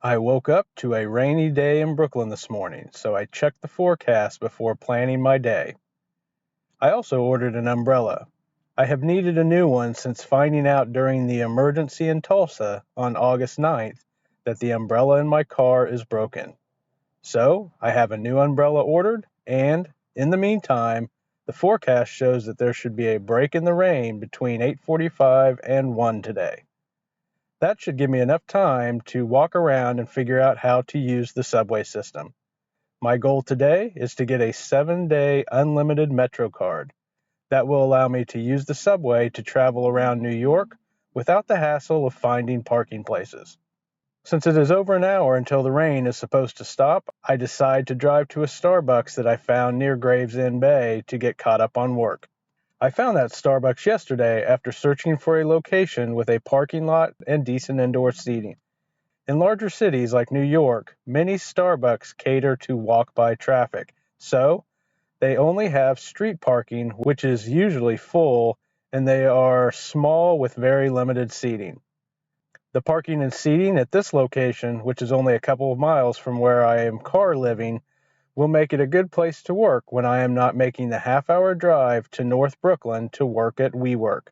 I woke up to a rainy day in Brooklyn this morning, so I checked the forecast before planning my day. I also ordered an umbrella. I have needed a new one since finding out during the emergency in Tulsa on August 9th that the umbrella in my car is broken. So I have a new umbrella ordered, and in the meantime, the forecast shows that there should be a break in the rain between 8:45 and 1 today. That should give me enough time to walk around and figure out how to use the subway system. My goal today is to get a 7-day unlimited Metro card. That will allow me to use the subway to travel around New York without the hassle of finding parking places. Since it is over an hour until the rain is supposed to stop, I decide to drive to a Starbucks that I found near Gravesend Bay to get caught up on work. I found that Starbucks yesterday after searching for a location with a parking lot and decent indoor seating. In larger cities like New York, many Starbucks cater to walk-by traffic, so they only have street parking, which is usually full, and they are small with very limited seating. The parking and seating at this location, which is only a couple of miles from where I am car living, will make it a good place to work when I am not making the half-hour drive to North Brooklyn to work at WeWork.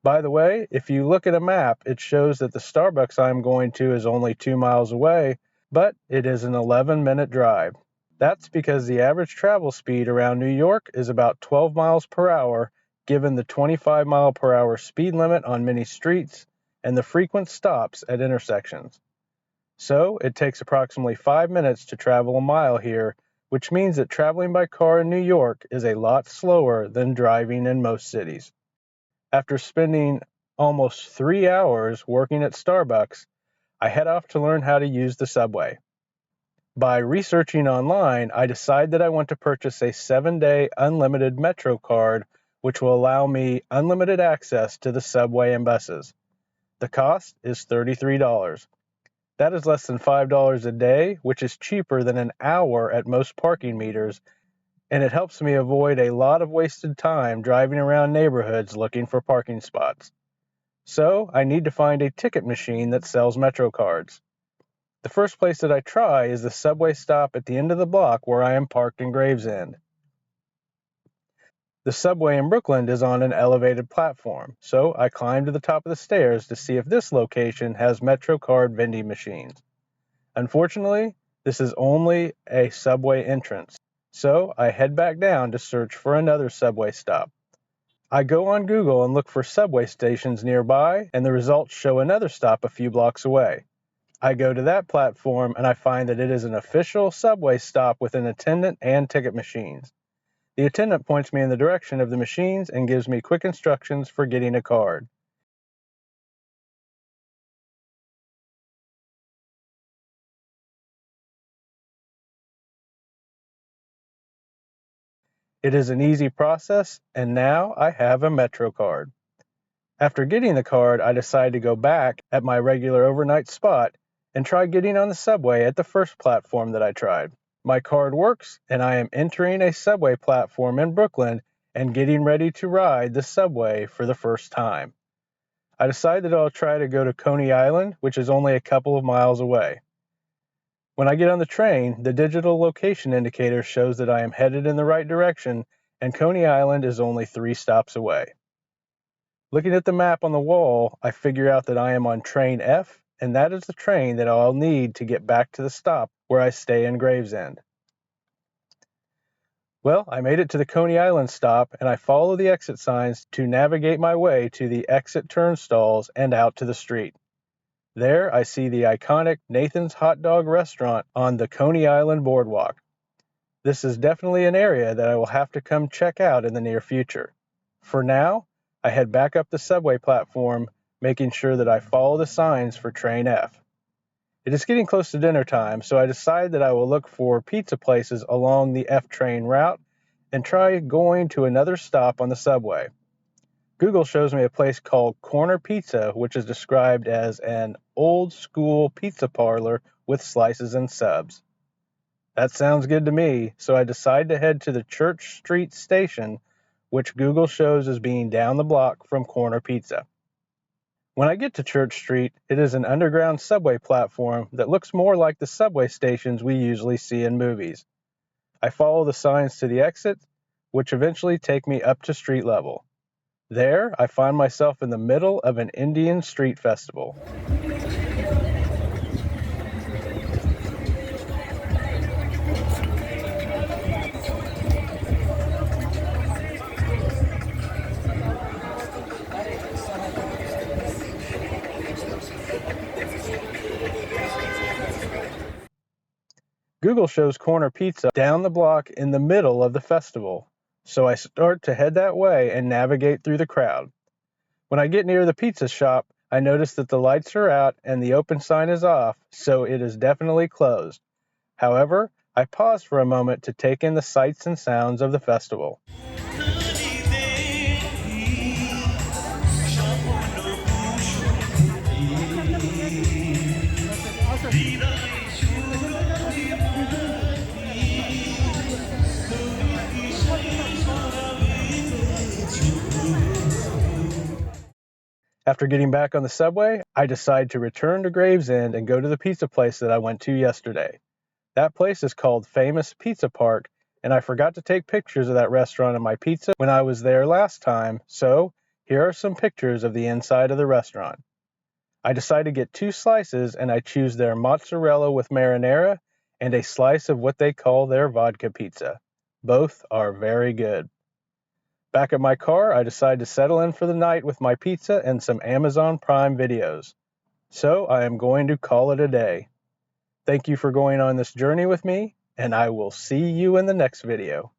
By the way, if you look at a map, it shows that the Starbucks I'm going to is only 2 miles away, but it is an 11-minute drive. That's because the average travel speed around New York is about 12 miles per hour, given the 25 mile per hour speed limit on many streets and the frequent stops at intersections. So it takes approximately 5 minutes to travel a mile here, which means that traveling by car in New York is a lot slower than driving in most cities. After spending almost 3 hours working at Starbucks, I head off to learn how to use the subway. By researching online, I decide that I want to purchase a 7-day unlimited Metro card, which will allow me unlimited access to the subway and buses. The cost is $33. That is less than $5 a day, which is cheaper than an hour at most parking meters, and it helps me avoid a lot of wasted time driving around neighborhoods looking for parking spots. So I need to find a ticket machine that sells Metro cards. The first place that I try is the subway stop at the end of the block where I am parked in Gravesend. The subway in Brooklyn is on an elevated platform, so I climb to the top of the stairs to see if this location has Metro card vending machines. Unfortunately, this is only a subway entrance, so I head back down to search for another subway stop. I go on Google and look for subway stations nearby, and the results show another stop a few blocks away. I go to that platform and I find that it is an official subway stop with an attendant and ticket machines. The attendant points me in the direction of the machines and gives me quick instructions for getting a card. It is an easy process, and now I have a Metro card. After getting the card, I decide to go back at my regular overnight spot and try getting on the subway at the first platform that I tried. My card works, and I am entering a subway platform in Brooklyn and getting ready to ride the subway for the first time. I decide that I'll try to go to Coney Island, which is only a couple of miles away. When I get on the train, the digital location indicator shows that I am headed in the right direction, and Coney Island is only 3 stops away. Looking at the map on the wall, I figure out that I am on train F, and that is the train that I'll need to get back to the stop where I stay in Gravesend. Well, I made it to the Coney Island stop, and I follow the exit signs to navigate my way to the exit turnstiles and out to the street. There, I see the iconic Nathan's Hot Dog restaurant on the Coney Island boardwalk. This is definitely an area that I will have to come check out in the near future. For now, I head back up the subway platform, making sure that I follow the signs for train F. It is getting close to dinner time, so I decide that I will look for pizza places along the F train route and try going to another stop on the subway. Google shows me a place called Corner Pizza, which is described as an old school pizza parlor with slices and subs. That sounds good to me, so I decide to head to the Church Street station, which Google shows as being down the block from Corner Pizza. When I get to Church Street, it is an underground subway platform that looks more like the subway stations we usually see in movies. I follow the signs to the exit, which eventually take me up to street level. There, I find myself in the middle of an Indian street festival. Google shows Corner Pizza down the block in the middle of the festival, so I start to head that way and navigate through the crowd. When I get near the pizza shop, I notice that the lights are out and the open sign is off, so it is definitely closed. However, I pause for a moment to take in the sights and sounds of the festival. After getting back on the subway, I decide to return to Gravesend and go to the pizza place that I went to yesterday. That place is called Famous Pizza Park, and I forgot to take pictures of that restaurant and my pizza when I was there last time, so here are some pictures of the inside of the restaurant. I decide to get 2 slices, and I choose their mozzarella with marinara and a slice of what they call their vodka pizza. Both are very good. Back at my car, I decide to settle in for the night with my pizza and some Amazon Prime videos. So I am going to call it a day. Thank you for going on this journey with me, and I will see you in the next video.